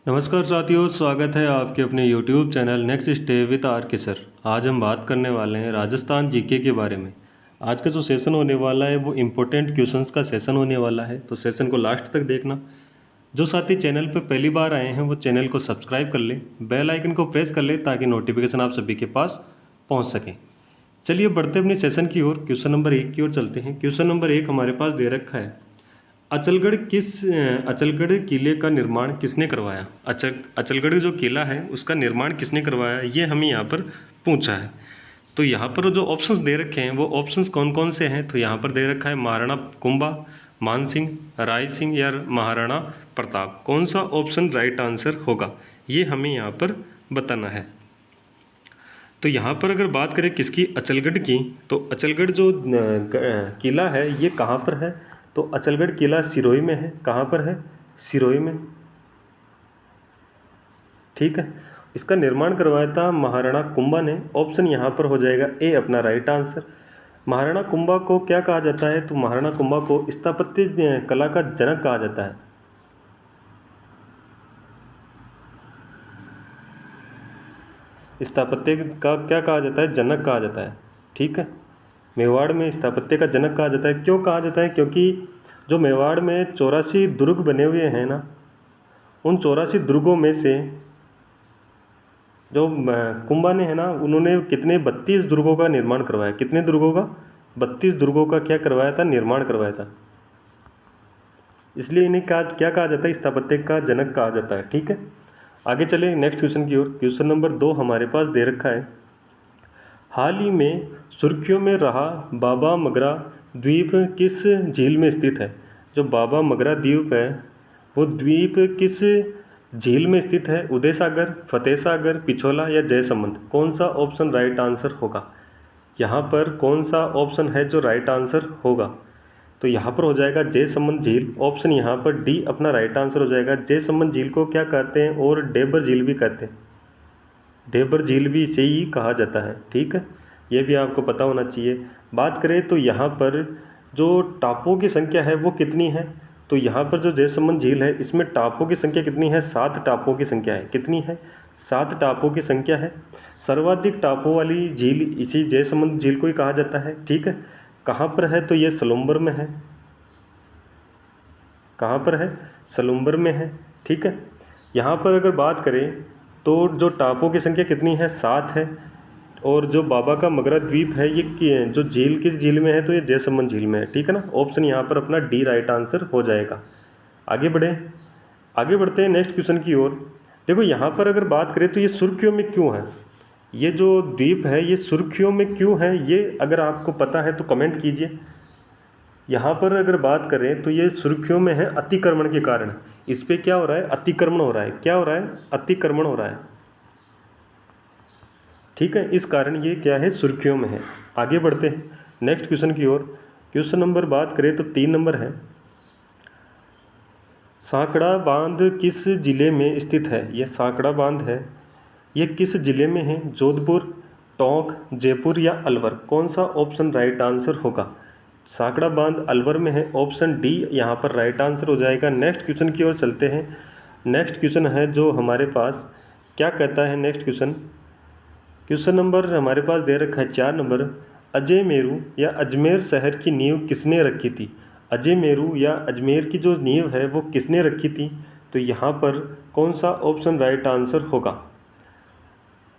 नमस्कार साथियों, स्वागत है आपके अपने YouTube channel next stay with R K sir. आज हम बात करने वाले हैं राजस्थान जीके के बारे में। आज का जो सेशन होने वाला है वो इम्पोर्टेंट क्वेश्चंस का सेशन होने वाला है, तो सेशन को लास्ट तक देखना। जो साथी चैनल पर पहली बार आए हैं वो चैनल को सब्सक्राइब कर ले, बेल आइकन को प्रेस कर ले ताकि नोटिफिकेशन आप सभी के पास पहुँच सकें। चलिए बढ़ते अपने सेशन की ओर, क्वेश्चन नंबर 1 की ओर चलते हैं। क्वेश्चन नंबर 1 हमारे पास दे रखा है, अचलगढ़ किले का निर्माण किसने करवाया। अचलगढ़ जो किला है उसका निर्माण किसने करवाया, ये हमें यहाँ पर पूछा है। तो यहाँ पर जो ऑप्शंस दे रखे हैं वो ऑप्शंस कौन कौन से हैं, तो यहाँ पर दे रखा है महाराणा कुंभा, मान सिंह, राय सिंह या महाराणा प्रताप। कौन सा ऑप्शन राइट आंसर होगा ये हमें यहाँ पर बताना है। तो यहाँ पर अगर बात करें किसकी, अचलगढ़ की, तो अचलगढ़ जो किला है ये कहाँ पर है, तो अचलगढ़ किला सिरोही में है। कहाँ पर है, सिरोही में। ठीक है, इसका निर्माण करवाया था महाराणा कुंभा ने। ऑप्शन यहाँ पर हो जाएगा ए अपना राइट आंसर। महाराणा कुंभा को क्या कहा जाता है, तो महाराणा कुंभा को स्थापत्य कला का जनक कहा जाता है। स्थापत्य का क्या कहा जाता है, जनक कहा जाता है। ठीक है, मेवाड़ में स्थापत्य का जनक कहा जाता है। क्यों कहा जाता है, क्योंकि जो मेवाड़ में 84 दुर्ग बने हुए हैं ना, उन 84 दुर्गों में से जो कुंभा ने है ना, उन्होंने कितने 32 दुर्गों का निर्माण करवाया। कितने दुर्गों का, 32 दुर्गों का क्या करवाया था, निर्माण करवाया था। इसलिए इन्हें क्या कहा जाता है, स्थापत्य का जनक कहा जाता है। ठीक है, आगे चले नेक्स्ट क्वेश्चन की ओर। क्वेश्चन नंबर 2 हमारे पास दे रखा है, हाल ही में सुर्खियों में रहा बाबा मगरा द्वीप किस झील में स्थित है। जो बाबा मगरा द्वीप है वो द्वीप किस झील में स्थित है। उदय सागर, फतेह सागर, पिछोला या जयसमंद। कौन सा ऑप्शन राइट आंसर होगा, यहाँ पर कौन सा ऑप्शन है जो राइट आंसर होगा, तो यहाँ पर हो जाएगा जयसमंद झील। ऑप्शन यहाँ पर डी अपना राइट आंसर हो जाएगा। जयसमंद झील को क्या कहते हैं, और डेबर झील भी कहते हैं। डेबर झील भी इसे ही कहा जाता है। ठीक है, ये भी आपको पता होना चाहिए। बात करें तो यहाँ पर जो टापुओं की संख्या है वो कितनी है, तो यहाँ पर जो जयसमंद झील है इसमें टापुओं की संख्या कितनी है, 7 टापुओं की संख्या है। कितनी है, 7 टापुओं की संख्या है। सर्वाधिक टापुओं वाली झील इसी जयसमंद झील को ही कहा जाता है। ठीक है, कहाँ पर है, तो ये सलुम्बर में है। कहाँ पर है, सलुम्बर में है। ठीक है, यहाँ पर अगर बात करें तो जो टापुओं की संख्या कितनी है, 7 है। और जो बाबा का मगरा द्वीप है ये जो झील किस झील में है, तो ये जयसमंद झील में है। ठीक है ना, ऑप्शन यहाँ पर अपना डी राइट आंसर हो जाएगा। आगे बढ़ते हैं नेक्स्ट क्वेश्चन की ओर। देखो यहाँ पर अगर बात करें तो ये सुर्खियों में क्यों है, ये जो द्वीप है ये सुर्खियों में क्यों है, ये अगर आपको पता है तो कमेंट कीजिए। यहाँ पर अगर बात करें तो ये सुर्खियों में है अतिक्रमण के कारण। इस पर क्या हो रहा है, अतिक्रमण हो रहा है। क्या हो रहा है, अतिक्रमण हो रहा है। ठीक है, इस कारण ये क्या है, सुर्खियों में है। आगे बढ़ते हैं नेक्स्ट क्वेश्चन की ओर। क्वेश्चन नंबर बात करें तो 3 नंबर है, सांकड़ा बांध किस जिले में स्थित है। यह सांकड़ा बांध है ये किस जिले में है, जोधपुर, टोंक, जयपुर या अलवर। कौन सा ऑप्शन राइट आंसर होगा, सांकड़ा बांध अलवर में है। ऑप्शन डी यहाँ पर राइट आंसर हो जाएगा। नेक्स्ट क्वेश्चन की ओर चलते हैं। नेक्स्ट क्वेश्चन है जो हमारे पास क्या कहता है, नेक्स्ट क्वेश्चन नंबर हमारे पास दे रखा है 4 नंबर, अजय मेरू या अजमेर शहर की नींव किसने रखी थी। अजय मेरू या अजमेर की जो नींव है वो किसने रखी थी, तो यहाँ पर कौन सा ऑप्शन राइट आंसर होगा,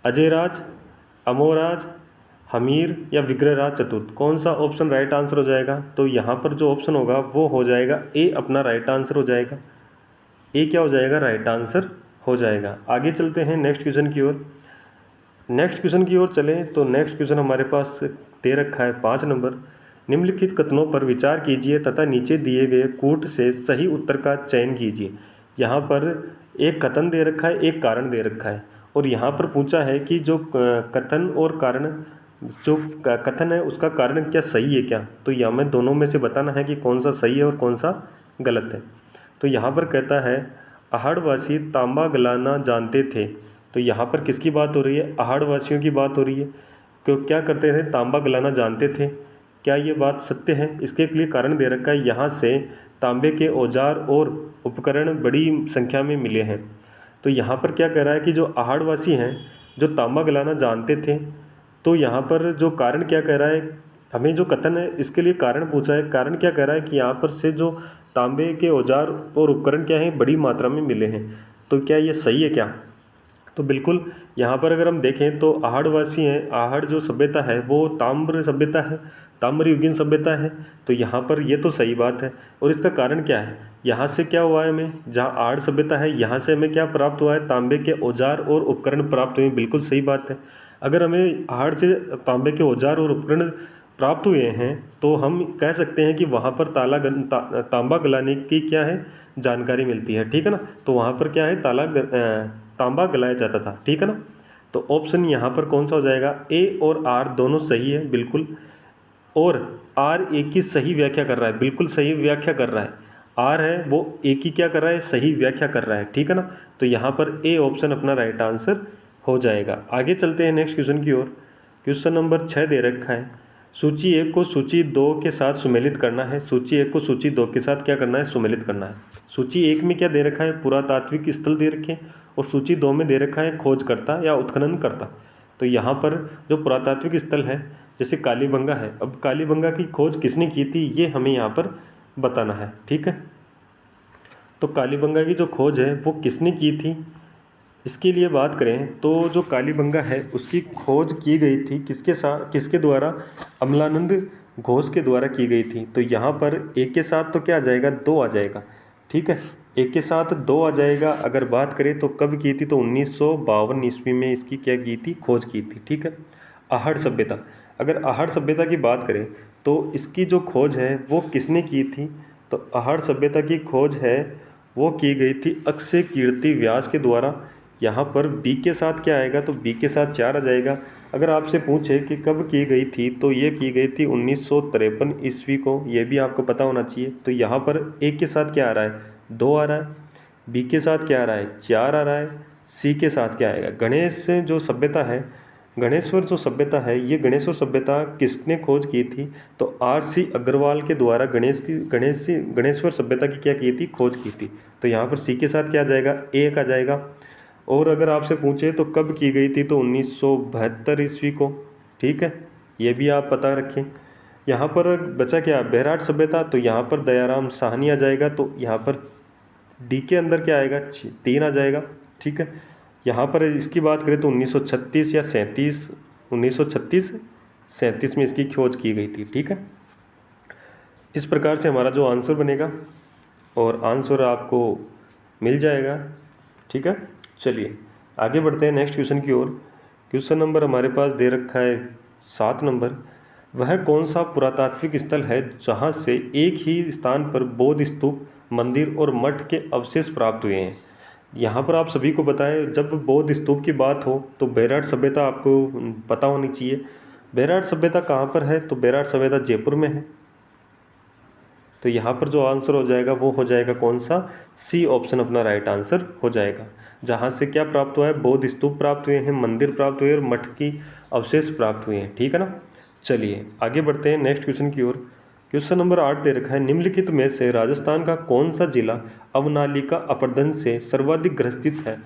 अजयराज, अमोराज, हमीर या विग्रहराज चतुर्थ। कौन सा ऑप्शन राइट आंसर हो जाएगा, तो यहाँ पर जो ऑप्शन होगा वो हो जाएगा ए अपना राइट आंसर हो जाएगा। ए क्या हो जाएगा, राइट आंसर हो जाएगा। आगे चलते हैं नेक्स्ट क्वेश्चन की ओर। नेक्स्ट क्वेश्चन की ओर चलें तो नेक्स्ट क्वेश्चन हमारे पास दे रखा है 5 नंबर, निम्नलिखित कथनों पर विचार कीजिए तथा नीचे दिए गए कूट से सही उत्तर का चयन कीजिए। यहाँ पर एक कथन दे रखा है, एक कारण दे रखा है, और यहाँ पर पूछा है कि जो कथन और कारण, जो कथन है उसका कारण क्या सही है क्या, तो यहाँ में दोनों में से बताना है कि कौन सा सही है और कौन सा गलत है। तो यहाँ पर कहता है अहाड़वासी तांबा गलाना जानते थे। तो यहाँ पर किसकी बात हो रही है, अहाड़वासियों की बात हो रही है। क्यों, क्या करते थे, तांबा गलाना जानते थे। क्या ये बात सत्य है, इसके लिए कारण दे रखा है। यहाँ से तांबे के औजार और उपकरण बड़ी संख्या में मिले हैं। तो यहाँ पर क्या कह रहा है कि जो आहड़वासी हैं जो तांबा गलाना जानते थे, तो यहाँ पर जो कारण क्या कह रहा है, हमें जो कथन है इसके लिए कारण पूछा है। कारण क्या कह रहा है कि यहाँ पर से जो तांबे के औजार और उपकरण क्या हैं बड़ी मात्रा में मिले हैं। तो क्या ये सही है क्या? तो बिल्कुल यहाँ पर अगर हम देखें तो आहड़वासी हैं, आहड़ जो सभ्यता है वो ताम्र सभ्यता है, ताम्र युगीन सभ्यता है। तो यहाँ पर ये तो सही बात है। और इसका कारण क्या है, यहाँ से क्या हुआ है, हमें जहाँ आहड़ सभ्यता है यहाँ से हमें क्या प्राप्त हुआ है, तांबे के औजार और उपकरण प्राप्त हुए। बिल्कुल सही बात है। अगर हमें आहड़ से तांबे के औजार और उपकरण प्राप्त हुए हैं तो हम कह सकते हैं कि वहाँ पर तांबा गलाने की क्या है जानकारी मिलती है, ठीक है ना। तो वहाँ पर क्या है तांबा गलाया जाता था, ठीक है ना। तो ऑप्शन यहाँ पर कौन सा हो जाएगा, ए और आर दोनों सही है बिल्कुल। और आर ए की सही व्याख्या कर रहा है, बिल्कुल सही व्याख्या कर रहा है। आर है वो ए की क्या कर रहा है, सही व्याख्या कर रहा है, ठीक है ना। तो यहाँ पर ए ऑप्शन अपना राइट आंसर हो जाएगा। आगे चलते हैं नेक्स्ट क्वेश्चन की ओर। क्वेश्चन नंबर 6 दे रखा है, सूची 1 को सूची 2 के साथ सुमेलित करना है। सूची 1 को सूची 2 के साथ क्या करना है, सुमेलित करना है। सूची 1 में क्या दे रखा है, पुरातात्विक स्थल दे रखे हैं, और सूची 2 में दे रखा है खोजकर्ता या उत्खननकर्ता। तो यहाँ पर जो पुरातात्विक स्थल है जैसे कालीबंगा है, अब कालीबंगा की खोज किसने की थी ये हमें यहाँ पर बताना है, ठीक है। तो कालीबंगा की जो खोज है वो किसने की थी, इसके लिए बात करें तो जो कालीबंगा है उसकी खोज की गई थी किसके द्वारा, अमलानंद घोष के द्वारा की गई थी। तो यहाँ पर एक के साथ तो क्या आ जाएगा, 2 आ जाएगा, ठीक है। एक के साथ 2 आ जाएगा। अगर बात करें तो कब की थी, तो 1952 ईस्वी में इसकी क्या की थी, खोज की थी, ठीक है। आहड़ सभ्यता, अगर आहड़ सभ्यता की बात करें तो इसकी जो खोज है वो किसने की थी, तो आहड़ सभ्यता की खोज है वो की गई थी अक्षय कीर्ति व्यास के द्वारा। यहाँ पर बी के साथ क्या आएगा, तो बी के साथ 4 आ जाएगा। अगर आपसे पूछे कि कब की गई थी तो ये की गई थी 1953 ईस्वी को, ये भी आपको पता होना चाहिए। तो यहाँ पर ए के साथ क्या आ रहा है, 2 आ रहा है, बी के साथ क्या आ रहा है, 4 आ रहा है, सी के साथ क्या आएगा, गणेश जो सभ्यता है, गणेश्वर जो सभ्यता है, ये गणेश्वर सभ्यता किसने खोज की थी, तो R.C. अग्रवाल के द्वारा गणेश्वर सभ्यता की क्या की थी, खोज की थी। तो यहाँ पर सी के साथ क्या आ जाएगा, एक आ जाएगा। और अगर आपसे पूछे तो कब की गई थी, तो 1972 ईस्वी को, ठीक है, ये भी आप पता रखें। यहाँ पर बचा क्या, बेहराट सभ्यता, तो यहाँ पर दयाराम साहनी आ जाएगा। तो यहाँ पर डी के अंदर क्या आएगा, 3 आ जाएगा, ठीक है। यहाँ पर इसकी बात करें तो 1936 या 37, 1936-37 में इसकी खोज की गई थी, ठीक है। इस प्रकार से हमारा जो आंसर बनेगा और आंसर आपको मिल जाएगा, ठीक है। चलिए आगे बढ़ते हैं नेक्स्ट क्वेश्चन की ओर। क्वेश्चन नंबर हमारे पास दे रखा है 7 नंबर, वह कौन सा पुरातात्विक स्थल है जहाँ से एक ही स्थान पर बौद्ध स्तूप, मंदिर और मठ के अवशेष प्राप्त हुए हैं। यहाँ पर आप सभी को बताएं, जब बौद्ध स्तूप की बात हो तो बेहराट सभ्यता आपको पता होनी चाहिए। बेहराट सभ्यता कहाँ पर है, तो बेहराट सभ्यता जयपुर में है। तो यहाँ पर जो आंसर हो जाएगा वो हो जाएगा कौन सा, सी ऑप्शन अपना राइट आंसर हो जाएगा। जहाँ से क्या प्राप्त हुआ है, बौद्ध स्तूप प्राप्त हुए हैं, मंदिर प्राप्त हुए और मठ की अवशेष प्राप्त हुए हैं, ठीक है ना। चलिए आगे बढ़ते हैं नेक्स्ट क्वेश्चन की ओर। क्वेश्चन नंबर 8 दे रखा है, निम्नलिखित में से राजस्थान का कौन सा जिला अवनालिका अपरदन से सर्वाधिक ग्रसित है।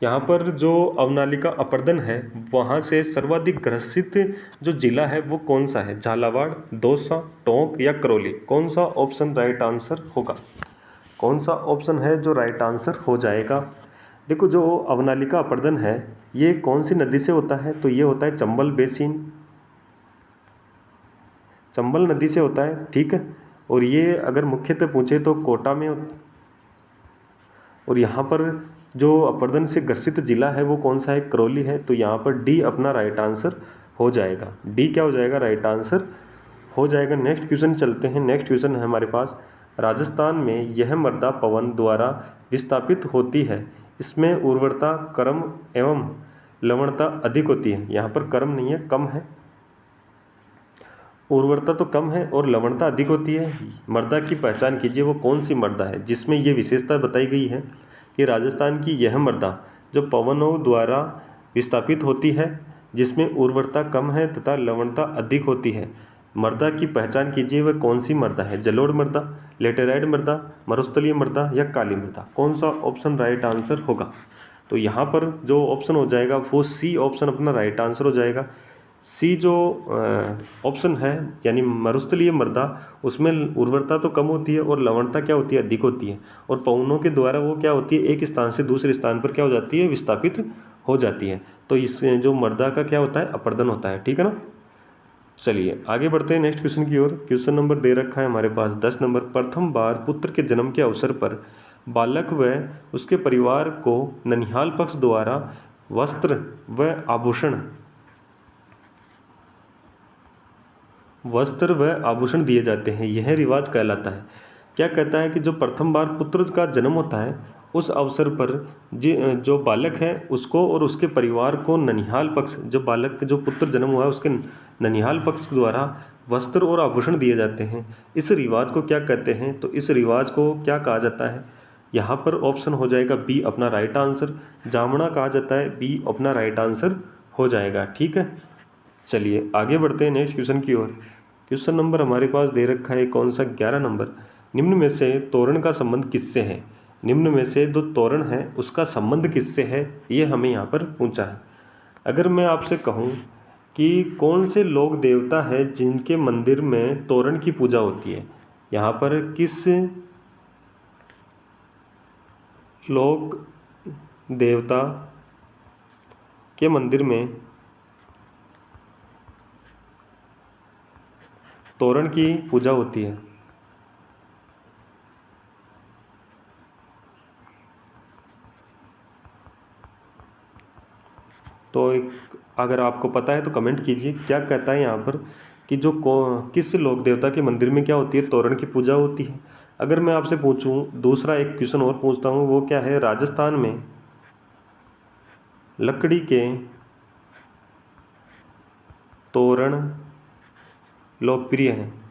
यहाँ पर जो अवनालिका अपरदन है वहाँ से सर्वाधिक ग्रसित जो जिला है वो कौन सा है, झालावाड़, दौसा, टोंक या करौली। कौन सा ऑप्शन राइट आंसर होगा, कौन सा ऑप्शन है जो राइट आंसर हो जाएगा। देखो जो अवनालिका अपरदन है ये कौन सी नदी से होता है, तो ये होता है चंबल बेसिन, चंबल नदी से होता है, ठीक है। और ये अगर मुख्यतः पूछे तो कोटा में और यहाँ पर जो अपरदन से ग्रसित जिला है वो कौन सा है, करौली है। तो यहाँ पर डी अपना राइट आंसर हो जाएगा। डी क्या हो जाएगा, राइट आंसर हो जाएगा। नेक्स्ट क्वेश्चन चलते हैं। नेक्स्ट क्वेश्चन है हमारे पास, राजस्थान में यह मृदा पवन द्वारा विस्थापित होती है, इसमें उर्वरता क्रम एवं लवणता अधिक होती है। यहाँ पर क्रम नहीं है, कम है, उर्वरता तो कम है और लवणता अधिक होती है। मृदा की पहचान कीजिए, वो कौन सी मृदा है जिसमें ये विशेषता बताई गई है कि राजस्थान की यह मृदा जो पवनों द्वारा विस्थापित होती है, जिसमें उर्वरता कम है तथा लवणता अधिक होती है। मृदा की पहचान कीजिए, वह कौन सी मृदा है, जलोढ़ मृदा, लेटेराइट मृदा, मरुस्थलीय मृदा या काली मृदा। कौन सा ऑप्शन राइट आंसर होगा। तो यहाँ पर जो ऑप्शन हो जाएगा वो सी ऑप्शन अपना राइट आंसर हो जाएगा। सी जो ऑप्शन है यानी मरुस्थलीय मृदा, उसमें उर्वरता तो कम होती है और लवणता क्या होती है, अधिक होती है, और पवनों के द्वारा वो क्या होती है, एक स्थान से दूसरे स्थान पर क्या हो जाती है, विस्थापित हो जाती है। तो इस जो मृदा का क्या होता है, अपरदन होता है। ठीक है ना। चलिए आगे बढ़ते हैं नेक्स्ट क्वेश्चन की ओर। क्वेश्चन नंबर दे रखा है हमारे पास 10 नंबर। प्रथम बार पुत्र के जन्म के अवसर पर बालक व उसके परिवार को ननिहाल पक्ष द्वारा वस्त्र व आभूषण दिए जाते हैं, यह रिवाज कहलाता है। क्या कहता है कि जो प्रथम बार पुत्र का जन्म होता है उस अवसर पर जो बालक है उसको और उसके परिवार को ननिहाल पक्ष, जो बालक जो पुत्र जन्म हुआ है उसके ननिहाल पक्ष द्वारा वस्त्र और आभूषण दिए जाते हैं। इस रिवाज को क्या कहते हैं, तो इस रिवाज को क्या कहा जाता है। यहाँ पर ऑप्शन हो जाएगा बी अपना राइट आंसर, जामना कहा जाता है, बी अपना राइट आंसर हो जाएगा। ठीक है। चलिए आगे बढ़ते हैं नेक्स्ट क्वेश्चन की ओर। क्वेश्चन नंबर हमारे पास दे रखा है कौन सा, 11 नंबर। निम्न में से तोरण का संबंध किससे है। निम्न में से जो तोरण है उसका संबंध किससे है, ये हमें यहाँ पर पूछा है। अगर मैं आपसे कहूँ कि कौन से लोक देवता है जिनके मंदिर में तोरण की पूजा होती है, यहाँ पर किस लोक देवता के मंदिर में तोरण की पूजा होती है। तो अगर आपको पता है तो कमेंट कीजिए क्या कहता है यहाँ पर कि किस लोक देवता के मंदिर में क्या होती है, तोरण की पूजा होती है। अगर मैं आपसे पूछूं दूसरा एक क्वेश्चन और पूछता हूँ, वो क्या है, राजस्थान में लकड़ी के तोरण लोकप्रिय हैं।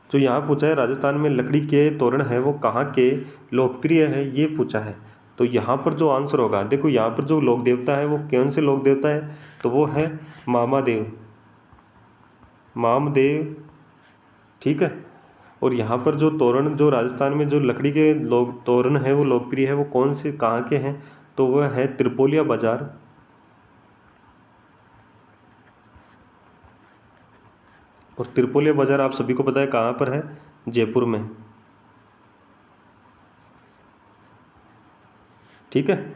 जो यहाँ पूछा है राजस्थान में लकड़ी के तोरण है वो कहाँ के लोकप्रिय है, ये पूछा है। तो यहाँ पर जो आंसर होगा, देखो यहाँ पर जो लोक देवता है वो कौन से लोक देवता है, तो वो है मामादेव, मामदेव। ठीक है। और यहाँ पर जो तोरण, जो राजस्थान में जो लकड़ी के लोग तोरण है वो लोकप्रिय है, वो कौन से कहाँ के हैं, तो वह है त्रिपोलिया बाजार। और त्रिपोलिया बाजार आप सभी को पता है कहाँ पर है, जयपुर में। ठीक है।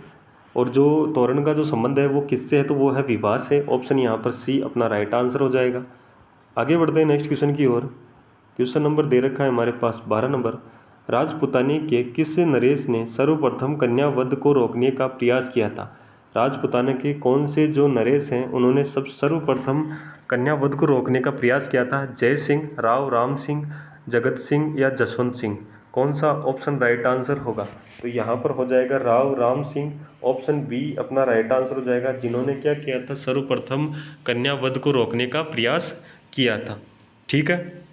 और जो तोरण का जो संबंध है वो किससे है, तो वो है विवाह से। ऑप्शन यहाँ पर सी अपना राइट आंसर हो जाएगा। आगे बढ़ते हैं नेक्स्ट क्वेश्चन की ओर। क्वेश्चन नंबर दे रखा है हमारे पास 12 नंबर। राजपुतानी के किस नरेश ने सर्वप्रथम कन्यावध को रोकने का प्रयास किया था। राजपुताना के कौन से जो नरेश हैं उन्होंने सर्वप्रथम कन्यावध को रोकने का प्रयास किया था। जय सिंह, राव राम सिंह, जगत सिंह या जसवंत सिंह। कौन सा ऑप्शन राइट आंसर होगा, तो यहाँ पर हो जाएगा राव राम सिंह। ऑप्शन बी अपना राइट आंसर हो जाएगा, जिन्होंने क्या किया था, सर्वप्रथम कन्यावध को रोकने का प्रयास किया था। ठीक है।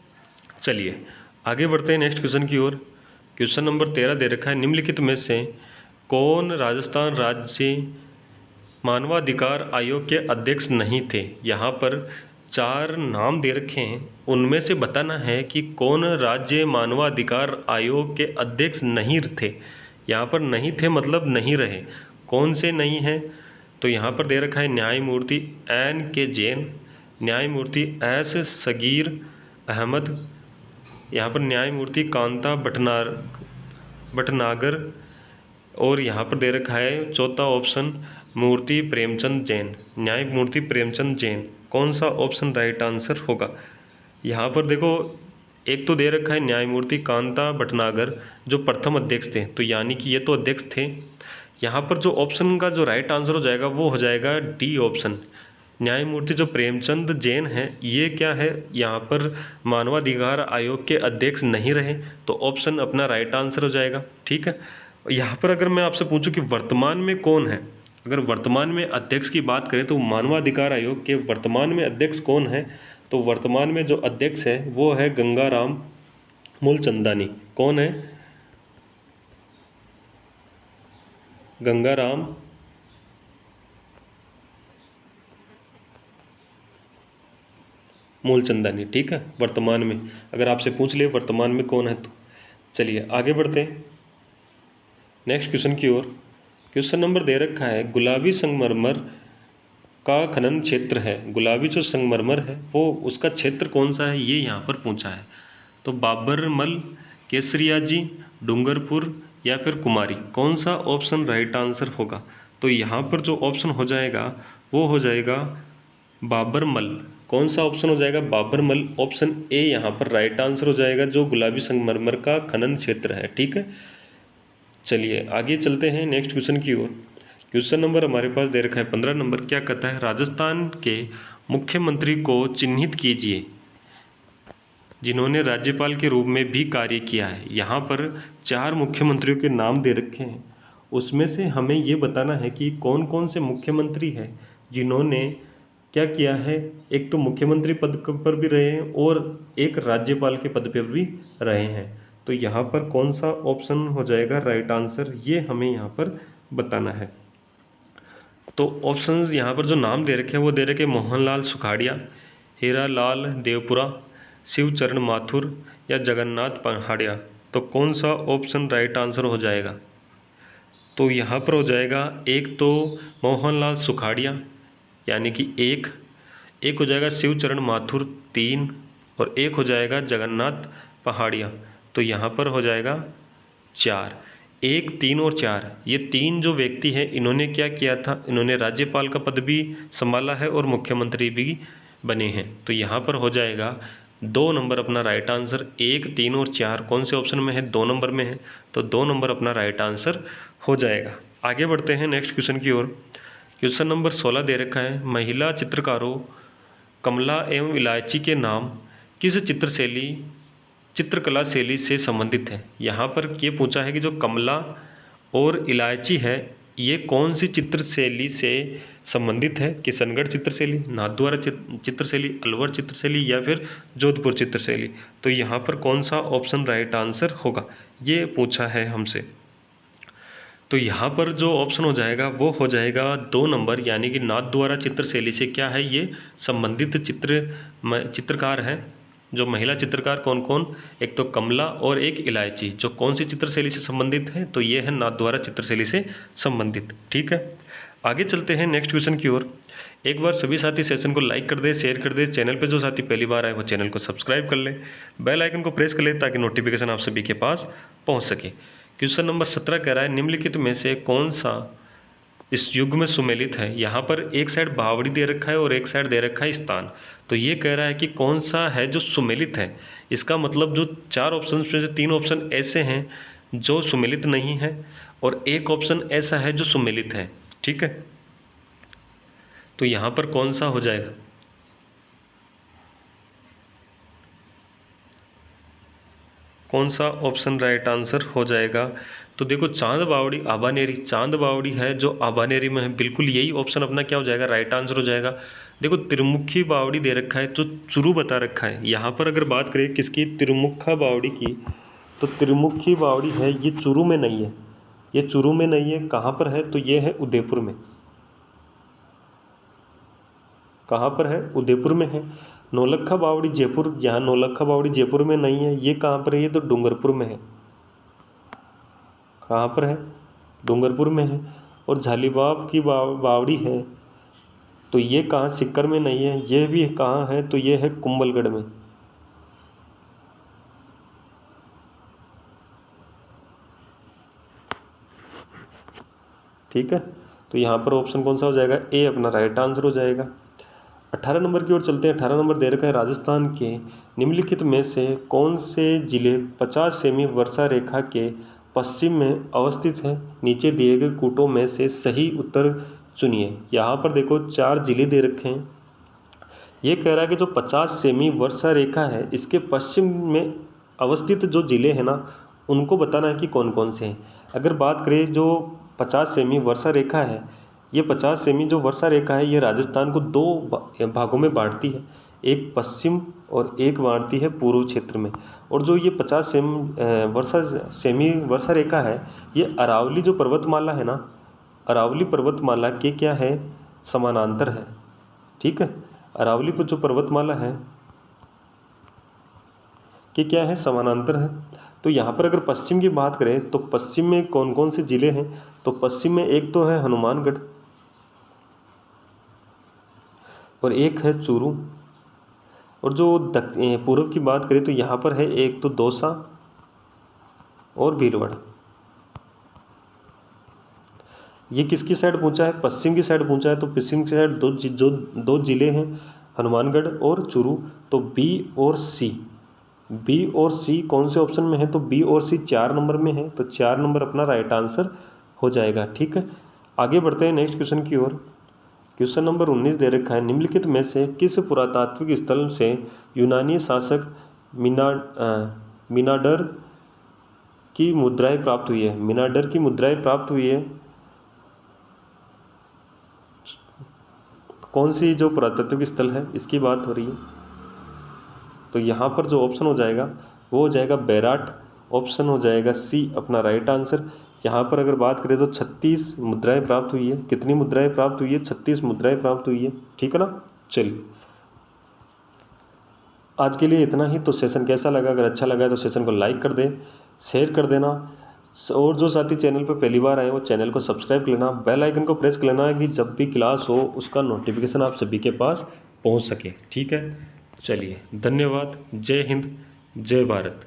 चलिए आगे बढ़ते हैं नेक्स्ट क्वेश्चन की ओर। क्वेश्चन नंबर 13 दे रखा है, निम्नलिखित में से कौन राजस्थान राज्य मानवाधिकार आयोग के अध्यक्ष नहीं थे। यहाँ पर 4 नाम दे रखे हैं, उनमें से बताना है कि कौन राज्य मानवाधिकार आयोग के अध्यक्ष नहीं थे। यहाँ पर नहीं थे मतलब नहीं रहे, कौन से नहीं हैं, तो यहाँ पर दे रखा है न्यायमूर्ति N.K. जैन, न्यायमूर्ति S. सगीर अहमद, यहाँ पर न्यायमूर्ति कांता भटनागर, और यहाँ पर दे रखा है चौथा ऑप्शन मूर्ति प्रेमचंद जैन, न्यायमूर्ति प्रेमचंद जैन। कौन सा ऑप्शन राइट आंसर होगा। यहाँ पर देखो एक तो दे रखा है न्यायमूर्ति कांता भटनागर जो प्रथम अध्यक्ष थे, तो यानी कि ये तो अध्यक्ष थे। यहाँ पर जो ऑप्शन का जो राइट आंसर हो जाएगा वो हो जाएगा डी ऑप्शन, न्यायमूर्ति जो प्रेमचंद जैन हैं ये क्या है, यहाँ पर मानवाधिकार आयोग के अध्यक्ष नहीं रहे, तो ऑप्शन अपना राइट आंसर हो जाएगा। ठीक है। यहाँ पर अगर मैं आपसे पूछूं कि वर्तमान में कौन है, अगर वर्तमान में अध्यक्ष की बात करें तो मानवाधिकार आयोग के वर्तमान में अध्यक्ष कौन है, तो वर्तमान में जो अध्यक्ष है वो है गंगाराम मूलचंदानी। कौन है, गंगाराम मूलचंदानी। ठीक है। वर्तमान में अगर आपसे पूछ ले वर्तमान में कौन है तो। चलिए आगे बढ़ते हैं। नेक्स्ट क्वेश्चन की ओर। क्वेश्चन नंबर दे रखा है गुलाबी संगमरमर का खनन क्षेत्र है। गुलाबी जो संगमरमर है वो उसका क्षेत्र कौन सा है, ये यहाँ पर पूछा है। तो बाबरमल, केसरियाजी, डूंगरपुर या फिर कुमारी, कौन सा ऑप्शन राइट आंसर होगा। तो यहाँ पर जो ऑप्शन हो जाएगा वो हो जाएगा बाबरमल। कौन सा ऑप्शन हो जाएगा, बाबरमल। ऑप्शन ए यहाँ पर राइट आंसर हो जाएगा, जो गुलाबी संगमरमर का खनन क्षेत्र है। ठीक है, चलिए आगे चलते हैं नेक्स्ट क्वेश्चन की ओर। क्वेश्चन नंबर हमारे पास दे रखा है 15 नंबर। क्या कहता है, राजस्थान के मुख्यमंत्री को चिन्हित कीजिए जिन्होंने राज्यपाल के रूप में भी कार्य किया है। यहाँ पर 4 मुख्यमंत्रियों के नाम दे रखे हैं, उसमें से हमें ये बताना है कि कौन कौन से मुख्यमंत्री हैं जिन्होंने क्या किया है। एक तो मुख्यमंत्री पद पर भी रहे हैं और एक राज्यपाल के पद पर भी रहे हैं। तो यहाँ पर कौन सा ऑप्शन हो जाएगा राइट आंसर, ये हमें यहाँ पर बताना है। तो ऑप्शंस यहाँ पर जो नाम दे रखे हैं वो दे रखे हैं मोहनलाल सुखाड़िया, हीरालाल देवपुरा, शिवचरण माथुर या जगन्नाथ पहाड़िया। तो कौन सा ऑप्शन राइट आंसर हो जाएगा। तो यहाँ पर हो जाएगा एक तो मोहनलाल सुखाड़िया यानी कि एक हो जाएगा शिवचरण माथुर 3 और एक हो जाएगा जगन्नाथ पहाड़िया। तो यहाँ पर हो जाएगा 4। 1, 3 और 4 ये 3 जो व्यक्ति हैं इन्होंने क्या किया था, इन्होंने राज्यपाल का पद भी संभाला है और मुख्यमंत्री भी बने हैं। तो यहाँ पर हो जाएगा 2 नंबर अपना राइट आंसर। 1, 3 और 4 कौन से ऑप्शन में है, 2 नंबर में है। तो 2 नंबर अपना राइट आंसर हो जाएगा। आगे बढ़ते हैं नेक्स्ट क्वेश्चन की ओर। क्वेश्चन नंबर 16 दे रखा है महिला चित्रकारों कमला एवं इलायची के नाम किस चित्रकला शैली से संबंधित है। यहाँ पर ये पूछा है कि जो कमला और इलायची है ये कौन सी चित्र शैली से संबंधित है। किशनगढ़ चित्रशैली, नाथद्वारा चित्रशैली, अलवर चित्रशैली या फिर जोधपुर चित्रशैली। तो यहाँ पर कौन सा ऑप्शन राइट आंसर होगा, ये पूछा है हमसे। तो यहाँ पर जो ऑप्शन हो जाएगा वो हो जाएगा 2 नंबर, यानी कि नाथद्वारा चित्रशैली से क्या है ये संबंधित चित्रकार हैं। जो महिला चित्रकार कौन कौन, एक तो कमला और एक इलायची, जो कौन सी चित्रशैली से संबंधित है, तो ये है नाथद्वारा चित्रशैली से संबंधित। ठीक है, आगे चलते हैं नेक्स्ट क्वेश्चन की ओर। एक बार सभी साथी सेशन को लाइक कर दे, शेयर कर दे। चैनल पे जो साथी पहली बार आए वो चैनल को सब्सक्राइब कर ले, बेल आइकन को प्रेस कर ले ताकि नोटिफिकेशन आप सभी के पास पहुंच सके। क्वेश्चन नंबर 17 कह रहा है निम्नलिखित में से कौन सा इस युग में सुमेलित है। यहाँ पर एक साइड बावड़ी दे रखा है और एक साइड दे रखा है स्थान। तो ये कह रहा है कि कौन सा है जो सुमेलित है। इसका मतलब जो 4 ऑप्शन में से 3 ऑप्शन ऐसे हैं जो सुमेलित नहीं है और एक ऑप्शन ऐसा है जो सुमेलित है। ठीक है, तो यहाँ पर कौन सा हो जाएगा, कौन सा ऑप्शन राइट आंसर हो जाएगा। तो देखो चांद बावड़ी आबानेरी, चांद बावड़ी है जो आबानेरी में है, बिल्कुल यही ऑप्शन अपना क्या हो जाएगा राइट आंसर हो जाएगा। देखो त्रिमुखी बावड़ी दे रखा है जो चुरू बता रखा है। यहाँ पर अगर बात करें किसकी, त्रिमुखा बावड़ी की, तो त्रिमुखी बावड़ी है ये चुरू में नहीं है, ये चुरू में नहीं है। कहाँ पर है, तो ये है उदयपुर में। कहाँ पर है, उदयपुर में है। नौलखा बावड़ी जयपुर, यहाँ नौलखा बावड़ी जयपुर में नहीं है, ये कहाँ पर है, ये तो डूंगरपुर में है। कहाँ पर है, डूंगरपुर में है। और झालीबाब की बावड़ी है तो ये कहाँ, सिक्कर में नहीं है, ये भी कहाँ है, तो ये है कुंभलगढ़ में। ठीक है, तो यहाँ पर ऑप्शन कौन सा हो जाएगा, ए अपना राइट आंसर हो जाएगा। 18 नंबर की ओर चलते हैं। 18 नंबर दे रखा है राजस्थान के निम्नलिखित में से कौन से जिले 50 सेमी वर्षा रेखा के पश्चिम में अवस्थित है। नीचे दिए गए कूटों में से सही उत्तर चुनिए। यहाँ पर देखो 4 जिले दे रखे हैं। ये कह रहा है कि जो 50 सेमी वर्षा रेखा है इसके पश्चिम में अवस्थित जो जिले हैं ना उनको बताना है कि कौन कौन से हैं। अगर बात करें जो 50 सेमी वर्षा रेखा है, ये 50 सेमी जो वर्षा रेखा है ये राजस्थान को 2 भागों में बांटती है, एक पश्चिम और एक बांटती है पूर्व क्षेत्र में। और जो ये 50 सेमी वर्षा रेखा है ये अरावली जो पर्वतमाला है ना, अरावली पर्वतमाला के क्या है, समानांतर है। ठीक है, अरावली पर जो पर्वतमाला है कि क्या है, समानांतर है। तो यहाँ पर अगर पश्चिम की बात करें तो पश्चिम में कौन कौन से ज़िले हैं, तो पश्चिम में एक तो है हनुमानगढ़ और एक है चूरू, और जो पूर्व की बात करें तो यहाँ पर है एक तो दौसा और भीलवाड़ा। ये किसकी साइड पहुँचा है, पश्चिम की साइड पहुँचा है, तो पश्चिम की साइड दो जिले हैं हनुमानगढ़ और चूरू, तो बी और सी। बी और सी कौन से ऑप्शन में है, तो बी और सी 4 नंबर में है, तो 4 नंबर अपना राइट आंसर हो जाएगा। ठीक है, आगे बढ़ते हैं नेक्स्ट क्वेश्चन की ओर। क्वेश्चन नंबर 19 दे रखा है, निम्नलिखित में से किस पुरातात्विक स्थल से यूनानी शासक मिनाडर की मुद्राएं प्राप्त हुई है। मिनाडर की मुद्राएं प्राप्त हुई है, कौन सी जो पुरातात्विक स्थल है इसकी बात हो रही है। तो यहाँ पर जो ऑप्शन हो जाएगा वो हो जाएगा बैराट, ऑप्शन हो जाएगा सी अपना राइट आंसर। यहाँ पर अगर बात करें तो 36 मुद्राएं प्राप्त हुई है। कितनी मुद्राएं प्राप्त हुई है, 36 मुद्राएं प्राप्त हुई है। ठीक है ना, चलिए आज के लिए इतना ही। तो सेशन कैसा लगा, अगर अच्छा लगा तो सेशन को लाइक कर दें, शेयर कर देना, और जो साथी चैनल पर पहली बार आए वो चैनल को सब्सक्राइब कर लेना, बेल आइकन को प्रेस कर लेना कि जब भी क्लास हो उसका नोटिफिकेशन आप सभी के पास पहुंच सके। ठीक है, चलिए धन्यवाद। जय हिंद, जय भारत।